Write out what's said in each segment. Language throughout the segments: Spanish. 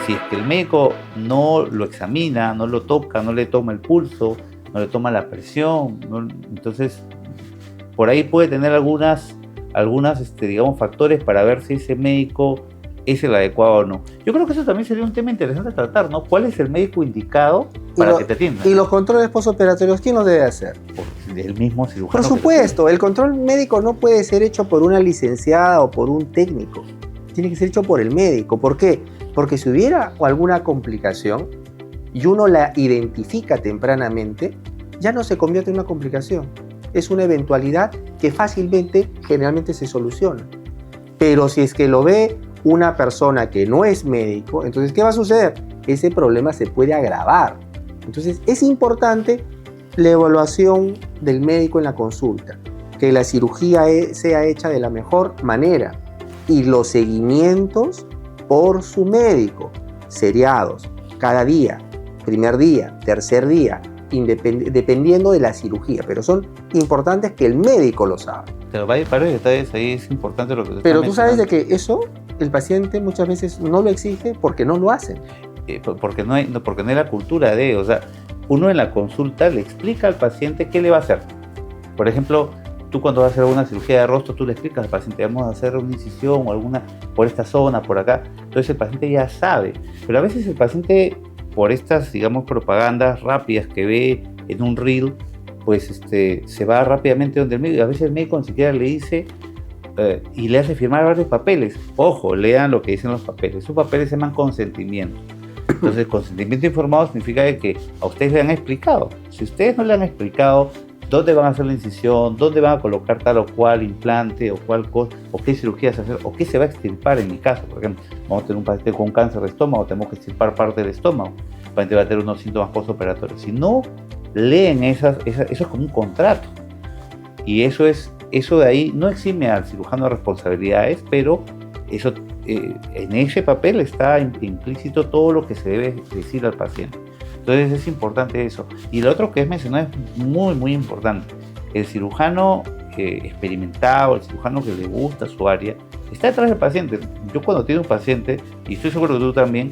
si es que el médico no lo examina, no lo toca, no le toma el pulso, no le toma la presión, entonces por ahí puede tener algunas digamos, factores para ver si ese médico es el adecuado o no. Yo creo que eso también sería un tema interesante a tratar, ¿no? ¿Cuál es el médico indicado para que te atienda? ¿Y los controles postoperatorios quién los debe hacer? El mismo cirujano. Por supuesto, el control médico no puede ser hecho por una licenciada o por un técnico. Tiene que ser hecho por el médico. ¿Por qué? Porque si hubiera alguna complicación y uno la identifica tempranamente, ya no se convierte en una complicación. Es una eventualidad que fácilmente, generalmente se soluciona. Pero si es que lo ve una persona que no es médico, entonces ¿qué va a suceder? Ese problema se puede agravar. Entonces es importante la evaluación del médico en la consulta, que la cirugía sea hecha de la mejor manera y los seguimientos por su médico, seriados, cada día, primer día, tercer día, dependiendo de la cirugía, pero son importantes que el médico lo sabe. Pero varios detalles ahí es importante lo que te Pero tú sabes de que eso el paciente muchas veces no lo exige porque no lo hacen. Porque no hay la cultura de, o sea, uno en la consulta le explica al paciente qué le va a hacer. Por ejemplo, tú cuando vas a hacer una cirugía de rostro, tú le explicas al paciente, vamos a hacer una incisión o alguna por esta zona, por acá. Entonces el paciente ya sabe. Pero a veces el paciente, por estas, digamos, propagandas rápidas que ve en un reel, pues se va rápidamente donde el médico. A veces el médico ni siquiera le dice y le hace firmar varios papeles. Ojo, lean lo que dicen los papeles. Esos papeles se llaman consentimiento. Entonces, consentimiento informado significa que a ustedes le han explicado. Si ustedes no le han explicado dónde van a hacer la incisión, dónde van a colocar tal o cual implante o cual cosa, o qué cirugías hacer, o qué se va a extirpar en mi caso. Por ejemplo, vamos a tener un paciente con cáncer de estómago, tenemos que extirpar parte del estómago. El paciente va a tener unos síntomas postoperatorios. Si no leen eso es como un contrato. Y eso de ahí no exime al cirujano de responsabilidades, pero eso en ese papel está implícito todo lo que se debe decir al paciente. Entonces es importante eso. Y lo otro que es mencionado es muy, muy importante. El cirujano experimentado, el cirujano que le gusta su área, está detrás del paciente. Yo cuando tengo un paciente, y estoy seguro que tú también,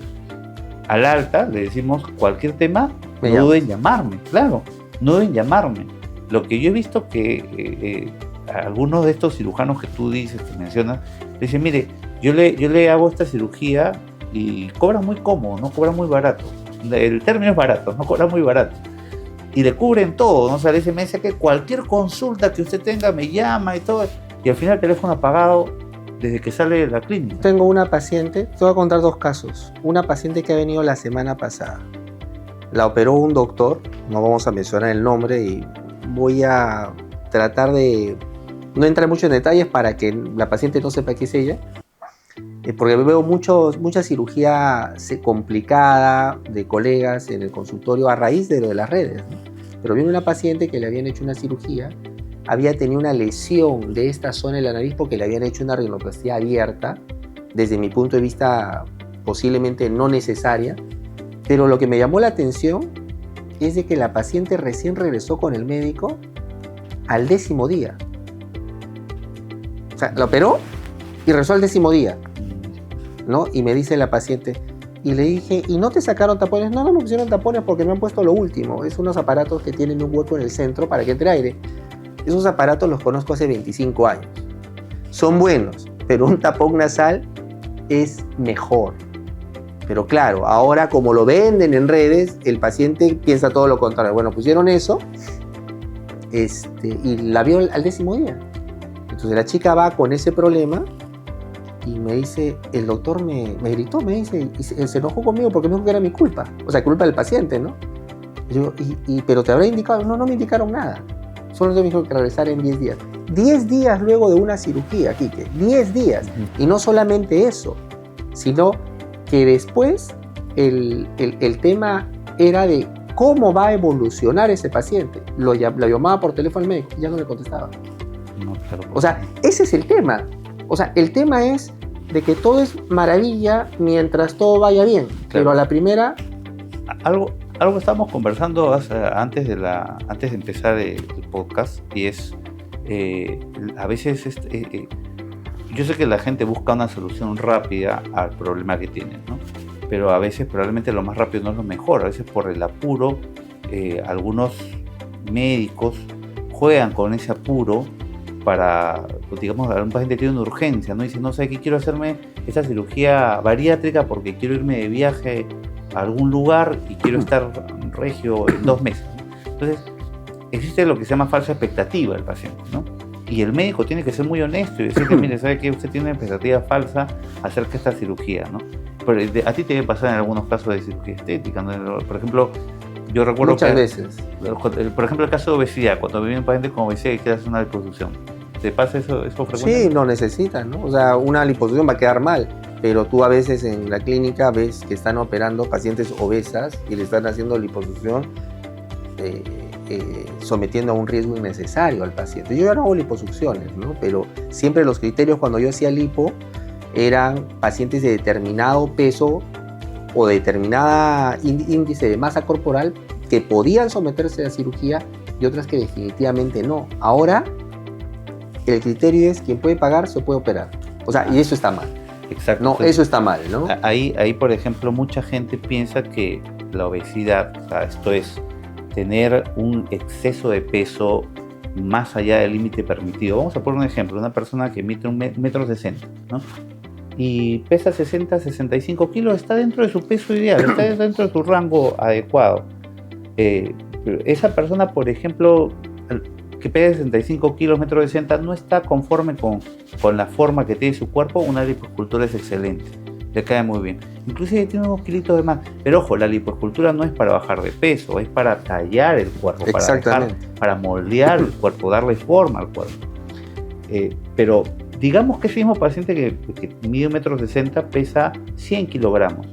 al alta le decimos cualquier tema, no deben llamarme, claro, no deben llamarme. Lo que yo he visto que algunos de estos cirujanos que tú dices, que mencionas, dicen, mire, yo le hago esta cirugía y cobra muy cómodo, no cobra muy barato. El término es barato, no cobra muy barato. Y le cubren todo, ¿no? O sea, le me dice que cualquier consulta que usted tenga me llama y todo. Y al final el teléfono apagado desde que sale de la clínica. Tengo una paciente, te voy a contar dos casos. Una paciente que ha venido la semana pasada. La operó un doctor, no vamos a mencionar el nombre y voy a tratar de no entrar mucho en detalles para que la paciente no sepa qué es ella. Porque veo mucha cirugía complicada de colegas en el consultorio a raíz de lo de las redes, ¿no? Pero viene una paciente que le habían hecho una cirugía, había tenido una lesión de esta zona de la nariz porque le habían hecho una rinoplastia abierta, desde mi punto de vista posiblemente no necesaria, pero lo que me llamó la atención es de que la paciente recién regresó con el médico al 10º día. O sea, la operó y regresó al 10º día, ¿no? Y me dice la paciente, y le dije, ¿y no te sacaron tapones? No me pusieron tapones porque me han puesto lo último. Es unos aparatos que tienen un hueco en el centro para que entre aire. Esos aparatos los conozco hace 25 años. Son buenos, pero un tapón nasal es mejor. Pero claro, ahora como lo venden en redes, el paciente piensa todo lo contrario. Bueno, pusieron eso y la vio al 10º día. Entonces la chica va con ese problema y me dice, el doctor me gritó, me dice, y se enojó conmigo porque me dijo que era mi culpa. O sea, culpa del paciente, ¿no? Y yo, pero te habrá indicado, no me indicaron nada. Solo me dijo que regresara en 10 días. 10 días luego de una cirugía, Quique. 10 días. Y no solamente eso, sino que después el tema era de cómo va a evolucionar ese paciente. Lo llamaba por teléfono al médico y ya no le contestaba. No, claro. O sea, ese es el tema. O sea, el tema es de que todo es maravilla mientras todo vaya bien. Claro. Pero a la primera... Algo estábamos conversando antes de empezar el podcast, y es a veces yo sé que la gente busca una solución rápida al problema que tiene, ¿no? pero a veces probablemente lo más rápido no es lo mejor. A veces por el apuro, algunos médicos juegan con ese apuro para, pues, digamos, un paciente tiene una urgencia, ¿no? Dice, no sé qué, quiero hacerme esa cirugía bariátrica porque quiero irme de viaje a algún lugar y quiero estar regio en 2 meses, ¿no? Entonces, existe lo que se llama falsa expectativa del paciente, ¿no? Y el médico tiene que ser muy honesto y decirle, mire, ¿sabe qué? Usted tiene una expectativa falsa acerca de esta cirugía, ¿no? Pero a ti te debe pasar en algunos casos de cirugía estética, ¿no? Por ejemplo, yo recuerdo muchas veces. Por ejemplo, el caso de obesidad, cuando viene un paciente con obesidad y quiere hacer una liposucción. ¿Te pasa eso frecuentemente? Sí, lo necesitas, ¿no? O sea, una liposucción va a quedar mal, pero tú a veces en la clínica ves que están operando pacientes obesas y le están haciendo liposucción sometiendo a un riesgo innecesario al paciente. Yo ya no hago liposucciones, ¿no? Pero siempre los criterios cuando yo hacía lipo eran pacientes de determinado peso o determinada índice de masa corporal que podían someterse a cirugía y otras que definitivamente no. Ahora, el criterio es quien puede pagar se puede operar. O sea, y eso está mal. Exacto. No, Entonces, eso está mal, ¿no? Ahí, por ejemplo, mucha gente piensa que la obesidad, o sea, esto es tener un exceso de peso más allá del límite permitido. Vamos a poner un ejemplo, una persona que mide 1,60 m, ¿no? Y pesa 60, 65 kilos, está dentro de su peso ideal, está dentro de su rango adecuado. Esa persona, por ejemplo, que pesa 65 kilos, 1,60 m, no está conforme con la forma que tiene su cuerpo. Una lipoescultura es excelente, le cae muy bien. Inclusive tiene unos kilitos de más. Pero ojo, la lipoescultura no es para bajar de peso, es para tallar el cuerpo, para moldear el cuerpo, darle forma al cuerpo. Pero digamos que ese mismo paciente que mide 1,60 m pesa 100 kilogramos.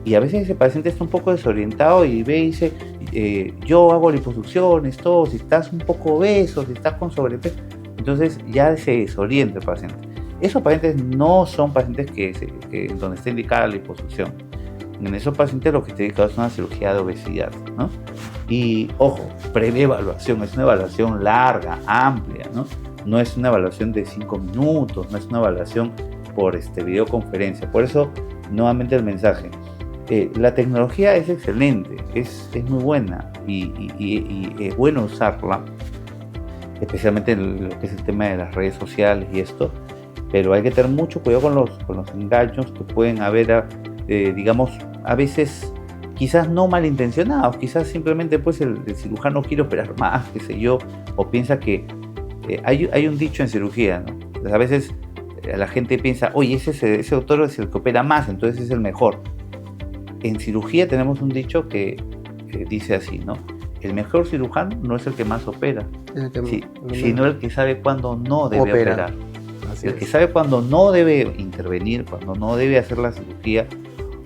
Y a veces ese paciente está un poco desorientado y ve y dice, yo hago liposucciones, todo, si estás un poco obeso, si estás con sobrepeso. Entonces ya se desorienta el paciente. Esos pacientes no son pacientes donde está indicada la liposucción. En esos pacientes lo que está indicado es una cirugía de obesidad, ¿no? Y ojo, previa evaluación, es una evaluación larga, amplia, ¿no? No es una evaluación de 5 minutos, no es una evaluación por videoconferencia. Por eso, nuevamente el mensaje. La tecnología es excelente, es muy buena y es bueno usarla, especialmente en lo que es el tema de las redes sociales y esto, pero hay que tener mucho cuidado con los engaños que pueden haber, digamos, a veces quizás no malintencionados, quizás simplemente pues el cirujano quiere operar más, qué sé yo, o piensa que hay un dicho en cirugía, ¿no? Entonces, a veces la gente piensa, oye, ese doctor es el que opera más, entonces es el mejor. En cirugía tenemos un dicho que dice así, ¿no? El mejor cirujano no es el que más opera, sino el que sabe cuándo no debe operar. El que sabe cuándo no debe intervenir, cuándo no debe hacer la cirugía,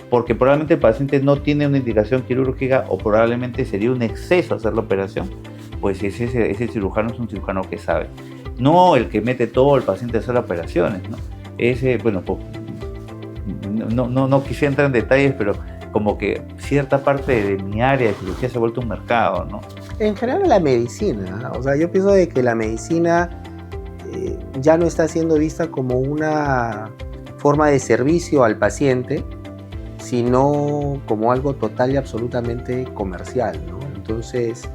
porque probablemente el paciente no tiene una indicación quirúrgica o probablemente sería un exceso hacer la operación. Pues ese cirujano es un cirujano que sabe. No el que mete todo el paciente a hacer operaciones, ¿no? Bueno, pues, no quisiera entrar en detalles, pero como que cierta parte de mi área de cirugía se ha vuelto un mercado, ¿no? En general la medicina, o sea, yo pienso de que la medicina ya no está siendo vista como una forma de servicio al paciente, sino como algo total y absolutamente comercial, ¿no? Entonces,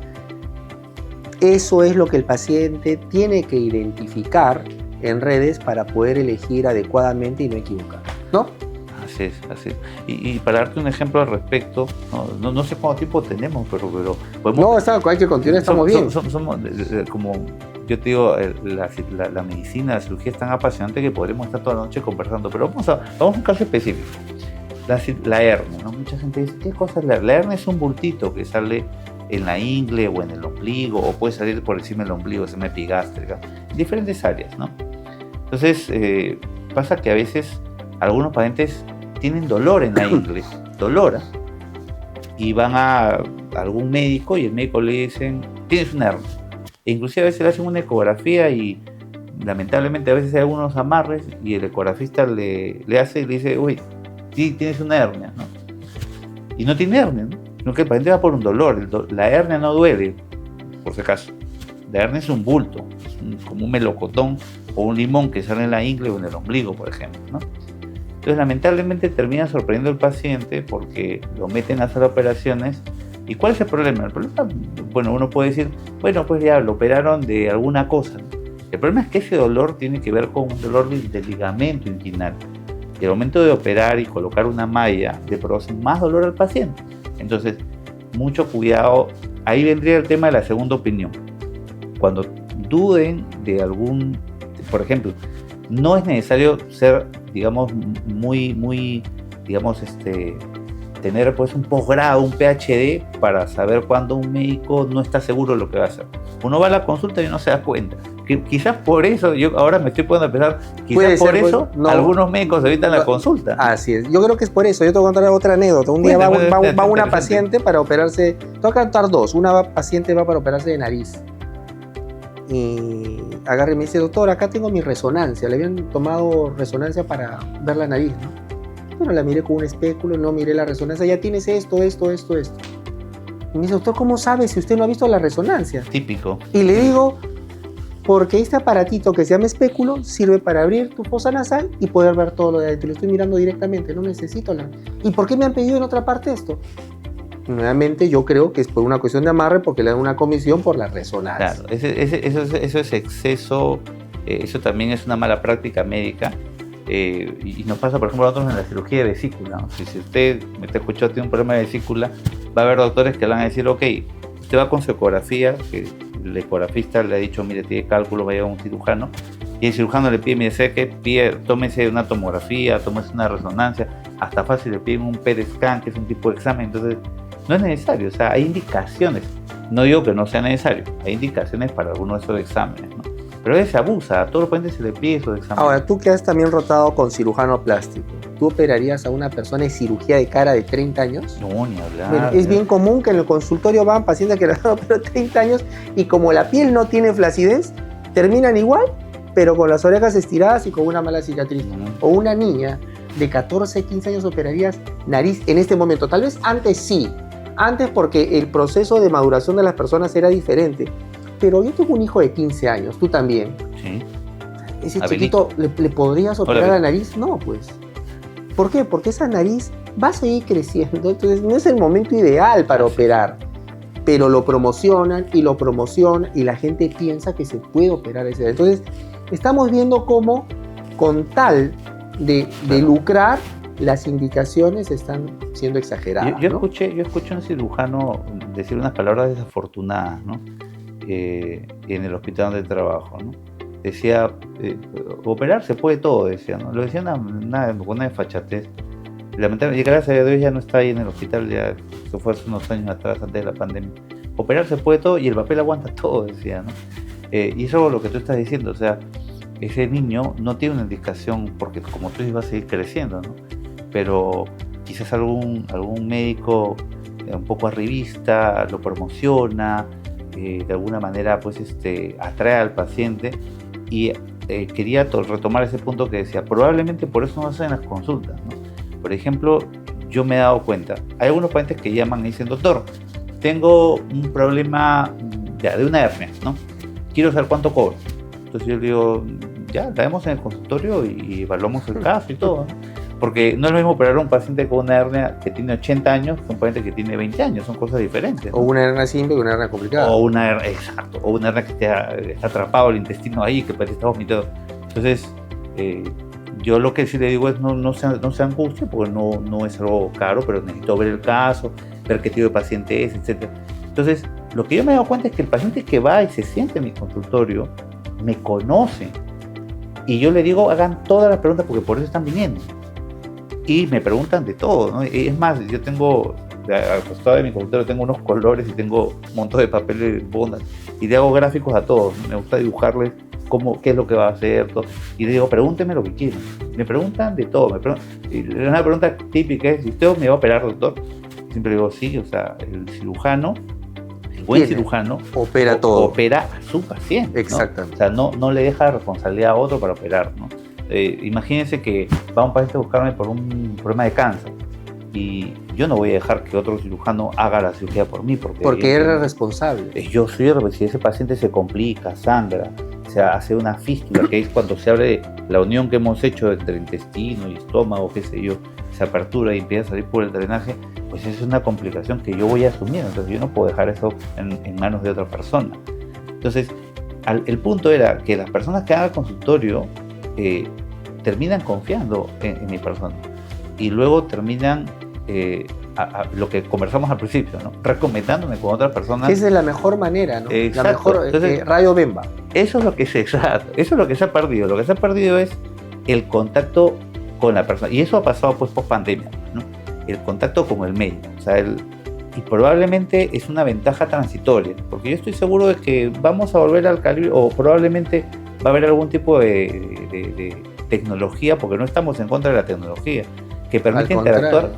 eso es lo que el paciente tiene que identificar en redes para poder elegir adecuadamente y no equivocar, ¿no? Así es. Y para darte un ejemplo al respecto, no sé cuánto tiempo tenemos, pero podemos... No, hay que continuar, estamos bien. Somos como yo te digo, la medicina, la cirugía es tan apasionante que podremos estar toda la noche conversando, pero vamos a un caso específico. La hernia, ¿no? Mucha gente dice, ¿qué cosa es la hernia? La hernia es un bultito que sale en la ingle o en el ombligo, o puede salir por encima del ombligo, se me epigástrica, en diferentes áreas, ¿no? Entonces, pasa que a veces algunos pacientes tienen dolor en la ingle, y van a algún médico y el médico le dicen, tienes una hernia. E inclusive a veces le hacen una ecografía y lamentablemente a veces hay algunos amarres y el ecografista le hace y le dice, uy, sí, tienes una hernia, ¿no? Y no tiene hernia, ¿no? Sino que el paciente va por un dolor. La hernia no duele, por si acaso. La hernia es un bulto, como un melocotón o un limón que sale en la ingle o en el ombligo, por ejemplo, ¿no? Entonces, lamentablemente termina sorprendiendo al paciente porque lo meten a hacer operaciones. ¿Y cuál es el problema? El problema, bueno, uno puede decir, bueno, pues ya lo operaron de alguna cosa, ¿no? El problema es que ese dolor tiene que ver con un dolor del ligamento inguinal. Y al momento de operar y colocar una malla, le produce más dolor al paciente. Entonces, mucho cuidado. Ahí vendría el tema de la segunda opinión. Cuando duden de algún, por ejemplo, no es necesario ser, digamos, tener pues un posgrado, un PhD para saber cuándo un médico no está seguro de lo que va a hacer. Uno va a la consulta y no se da cuenta. Quizás por eso, yo ahora me estoy poniendo a pensar, quizás por eso algunos médicos evitan la consulta. Así es, yo creo que es por eso. Yo te voy a contar otra anécdota. Un día va una paciente para operarse, te voy a contar dos. Una paciente va para operarse de nariz y agarra y me dice, doctor, acá tengo mi resonancia. Le habían tomado resonancia para ver la nariz, ¿no? Bueno, la miré con un espéculo, no miré la resonancia, ya tienes esto. Y me dice, doctor, ¿cómo sabe si usted no ha visto la resonancia? Típico. Y le digo, porque este aparatito que se llama espéculo sirve para abrir tu fosa nasal y poder ver todo lo de adentro. Lo estoy mirando directamente, no necesito la... ¿Y por qué me han pedido en otra parte esto? Nuevamente yo creo que es por una cuestión de amarre, porque le dan una comisión por la resonancia. Claro, eso es exceso, eso también es una mala práctica médica. Y nos pasa, por ejemplo, a nosotros en la cirugía de vesícula, ¿no? Si usted me está escuchando, tiene un problema de vesícula, va a haber doctores que le van a decir, ok, usted va con su ecografía, que el ecografista le ha dicho, mire, tiene cálculo, vaya a un cirujano, y el cirujano le pide, mire, sé que tómese una tomografía, tómese una resonancia, hasta fácil le piden un PET scan, que es un tipo de examen. Entonces no es necesario, o sea, hay indicaciones, no digo que no sea necesario, hay indicaciones para algunos de esos exámenes, ¿no? Pero a veces se abusa, a todos los pacientes se les pide esos exámenes. Ahora, tú que has también rotado con cirujano plástico, ¿tú operarías a una persona en cirugía de cara de 30 años? No, ni hablar. Bueno, es bien común que en el consultorio van pacientes que le han operado 30 años y como la piel no tiene flacidez, terminan igual, pero con las orejas estiradas y con una mala cicatriz. O una niña de 14, 15 años operarías nariz en este momento. Tal vez antes sí, antes porque el proceso de maduración de las personas era diferente. Pero yo tengo un hijo de 15 años, tú también. Sí. Ese chiquito, ¿le podrías operar la nariz? No, pues. ¿Por qué? Porque esa nariz va a seguir creciendo, entonces no es el momento ideal para operar. Pero lo promocionan y la gente piensa que se puede operar ese. Entonces, estamos viendo cómo, con tal de lucrar, las indicaciones están siendo exageradas. Yo escuché a un cirujano decir unas palabras desafortunadas, ¿no? En el hospital donde trabajo, ¿no? Decía, operar se puede todo, decía, ¿no? Lo decía con una desfachatez. Lamentablemente, gracias a Dios ya no está ahí en el hospital, ya eso fue hace unos años atrás, antes de la pandemia. Operar se puede todo y el papel aguanta todo, decía, ¿no? Y eso es lo que tú estás diciendo, o sea, ese niño no tiene una indicación porque como tú dices va a seguir creciendo, ¿no? Pero quizás algún médico un poco arribista lo promociona, de alguna manera pues atrae al paciente y quería retomar ese punto que decía, probablemente por eso no hacen las consultas, ¿no? Por ejemplo, yo me he dado cuenta, hay algunos pacientes que llaman y dicen, doctor, tengo un problema de una hernia, ¿no? Quiero saber cuánto cobro. Entonces yo le digo, ya, la vemos en el consultorio y evaluamos el caso y todo, ¿no? Porque no es lo mismo operar a un paciente con una hernia que tiene 80 años que un paciente que tiene 20 años, son cosas diferentes, ¿no? O una hernia simple o una hernia complicada. O una hernia, exacto, o una hernia que está atrapado el intestino ahí, que parece que está vomitado. Entonces, yo lo que sí le digo es no se angustie, porque no es algo caro, pero necesito ver el caso, ver qué tipo de paciente es, etc. Entonces, lo que yo me he dado cuenta es que el paciente que va y se siente en mi consultorio me conoce. Y yo le digo, hagan todas las preguntas porque por eso están viniendo. Y me preguntan de todo, ¿no? Y es más, yo tengo, al costado de mi consultorio tengo unos colores y tengo un montón de papeles bondas y le hago gráficos a todos. Me gusta dibujarles qué es lo que va a hacer, todo. Y le digo, pregúntenme lo que quieran. Me preguntan de todo. Y una pregunta típica es, ¿y usted me va a operar, doctor? Siempre digo, sí, o sea, el cirujano, el buen cirujano, opera todo. Opera a su paciente, ¿no? Exactamente. O sea, no le deja responsabilidad a otro para operar, ¿no? Imagínense que va un paciente a buscarme por un problema de cáncer y yo no voy a dejar que otro cirujano haga la cirugía por mí porque eres responsable. Yo soy, si ese paciente se complica, sangra, se hace una fístula, que es cuando se abre la unión que hemos hecho entre intestino y estómago, qué sé yo, se apertura y empieza a salir por el drenaje, pues es una complicación que yo voy a asumir, entonces yo no puedo dejar eso en manos de otra persona. Entonces, el punto era que las personas que hagan consultorio terminan confiando en mi persona y luego terminan lo que conversamos al principio, ¿no? Recomendándome con otras personas. Esa es la mejor manera, ¿no? Exacto. La mejor, Entonces, Radio Bemba. Eso es lo que exacto. Eso es lo que se ha perdido. Lo que se ha perdido es el contacto con la persona. Y eso ha pasado pues post pandemia, ¿no? El contacto con el médico. O sea, y probablemente es una ventaja transitoria, porque yo estoy seguro de que vamos a volver al calibre, o probablemente va a haber algún tipo de tecnología, porque no estamos en contra de la tecnología, que permite interactuar,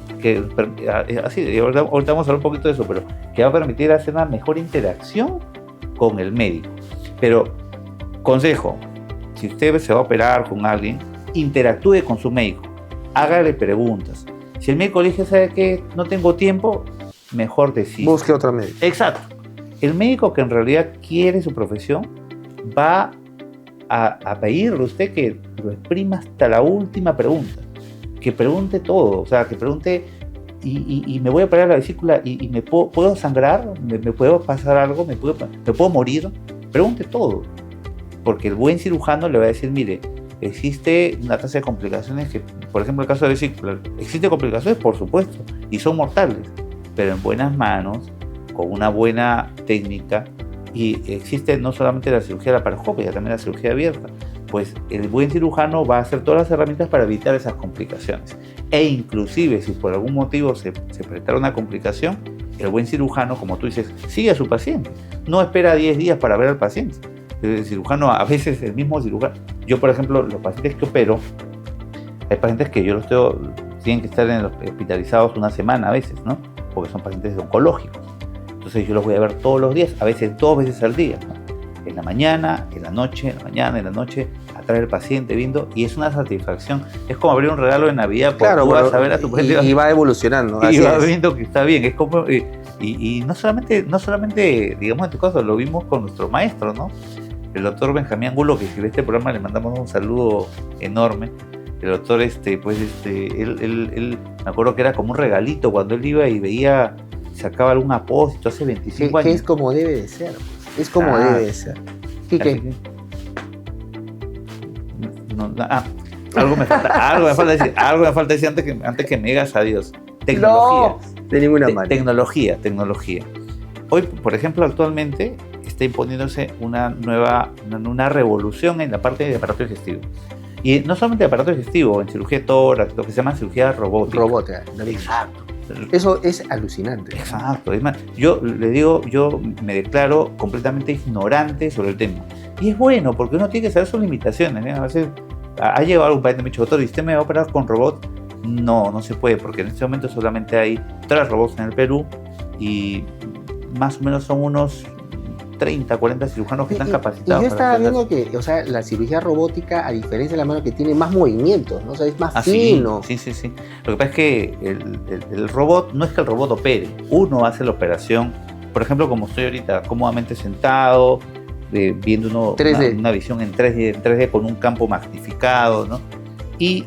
así, ahorita vamos a hablar un poquito de eso, pero que va a permitir hacer una mejor interacción con el médico. Pero, consejo, si usted se va a operar con alguien, interactúe con su médico, hágale preguntas. Si el médico le dice, ¿sabe qué? No tengo tiempo, mejor decir. Busque otro médico. Exacto. El médico que en realidad quiere su profesión va a pedirle a usted que lo exprima hasta la última pregunta. Que pregunte todo, o sea, que pregunte y me voy a operar la vesícula y me puedo sangrar, me puedo pasar algo, me puedo morir. Pregunte todo. Porque el buen cirujano le va a decir, mire, existe una tasa de complicaciones que, por ejemplo, el caso de vesícula, existe complicaciones, por supuesto, y son mortales, pero en buenas manos, con una buena técnica, y existe no solamente la cirugía laparoscópica, también la cirugía abierta, pues el buen cirujano va a hacer todas las herramientas para evitar esas complicaciones. E inclusive, si por algún motivo se presentara una complicación, el buen cirujano, como tú dices, sigue a su paciente, no espera 10 días para ver al paciente. El cirujano, a veces el mismo cirujano, yo por ejemplo, los pacientes que opero, hay pacientes que yo los tienen que estar hospitalizados una semana a veces, ¿no? Porque son pacientes oncológicos. Entonces yo los voy a ver todos los días, a veces 2 veces al día, ¿no? En la mañana, en la noche, en la mañana, en la noche, atrae al paciente viendo, y es una satisfacción. Es como abrir un regalo de Navidad, porque claro, tú vas a ver a tu paciente y va evolucionando. Y va viendo que está bien. Es como, y no solamente, digamos en tu caso, lo vimos con nuestro maestro, ¿no? El doctor Benjamín Angulo, que escribe este programa, le mandamos un saludo enorme. El doctor, él me acuerdo que era como un regalito cuando él iba y veía, sacaba algún apósito hace 25 años. Que es como debe de ser. Es como debe de ser. ¿Y qué? Algo me falta decir antes que me digas adiós. Tecnología. No, de ninguna manera. Tecnología. Hoy, por ejemplo, actualmente está imponiéndose una revolución en la parte de aparato digestivo. Y no solamente de aparato digestivo, en cirugía de tórax, lo que se llama cirugía robótica. Exacto. Eso es alucinante. Exacto. Es más, yo me declaro completamente ignorante sobre el tema. Y es bueno, porque uno tiene que saber sus limitaciones, ¿eh? A veces ha llegado algún paciente y me ha dicho, doctor, ¿y usted me va a operar con robot? No se puede, porque en este momento solamente hay 3 robots en el Perú y más o menos son unos 30, 40 cirujanos que están capacitados. Y yo estaba viendo que, o sea, la cirugía robótica, a diferencia de la mano, que tiene más movimientos, ¿no? O sea, es más fino. Sí. Lo que pasa es que el robot, no es que el robot opere, uno hace la operación, por ejemplo, como estoy ahorita, cómodamente sentado, viendo una visión en 3D con un campo magnificado, ¿no? Y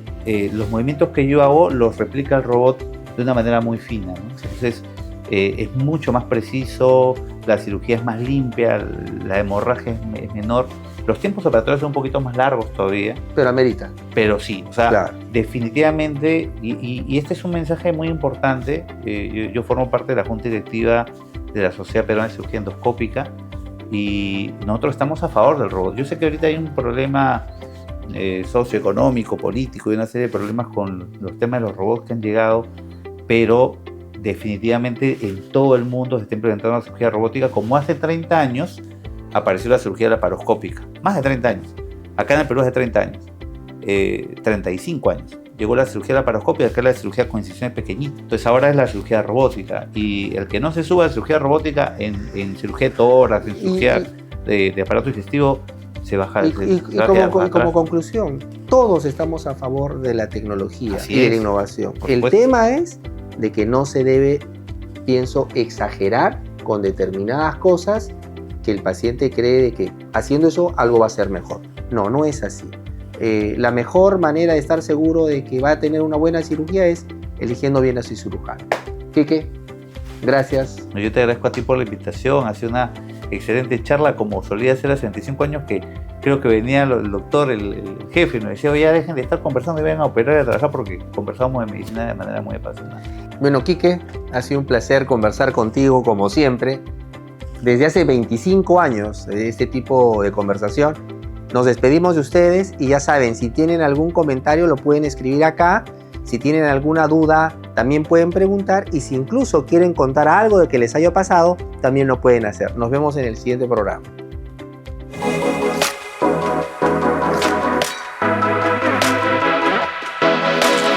los movimientos que yo hago los replica el robot de una manera muy fina, ¿no? Entonces, es mucho más preciso, la cirugía es más limpia, la hemorragia es menor, los tiempos operatorios son un poquito más largos todavía. Pero amerita. Pero sí, o sea, claro. Definitivamente, y este es un mensaje muy importante, yo formo parte de la Junta Directiva de la Sociedad Peruana de Cirugía Endoscópica y nosotros estamos a favor del robot. Yo sé que ahorita hay un problema socioeconómico, político y una serie de problemas con los temas de los robots que han llegado, pero definitivamente en todo el mundo se está implementando la cirugía robótica, como hace 30 años apareció la cirugía laparoscópica, más de 30 años, acá en el Perú hace 30 años, 35 años, llegó la cirugía laparoscópica, acá es la cirugía con incisiones pequeñitas, entonces ahora es la cirugía robótica, y el que no se suba a la cirugía robótica en cirugía de tórax, en cirugía de aparato digestivo, se baja. Como conclusión, todos estamos a favor de la tecnología y de la innovación. El tema es de que no se debe, pienso, exagerar con determinadas cosas que el paciente cree de que haciendo eso algo va a ser mejor. No, no es así. La mejor manera de estar seguro de que va a tener una buena cirugía es eligiendo bien a su cirujano. Quique, gracias. Yo te agradezco a ti por la invitación. Ha sido una excelente charla, como solía hacer hace 25 años, que creo que venía el doctor, el jefe, y nos decía, oye, ya dejen de estar conversando y vengan a operar y a trabajar, porque conversábamos de medicina de manera muy apasionada. Bueno, Quique, ha sido un placer conversar contigo, como siempre. Desde hace 25 años de este tipo de conversación. Nos despedimos de ustedes y ya saben, si tienen algún comentario lo pueden escribir acá. Si tienen alguna duda, también pueden preguntar. Y si incluso quieren contar algo de que les haya pasado, también lo pueden hacer. Nos vemos en el siguiente programa.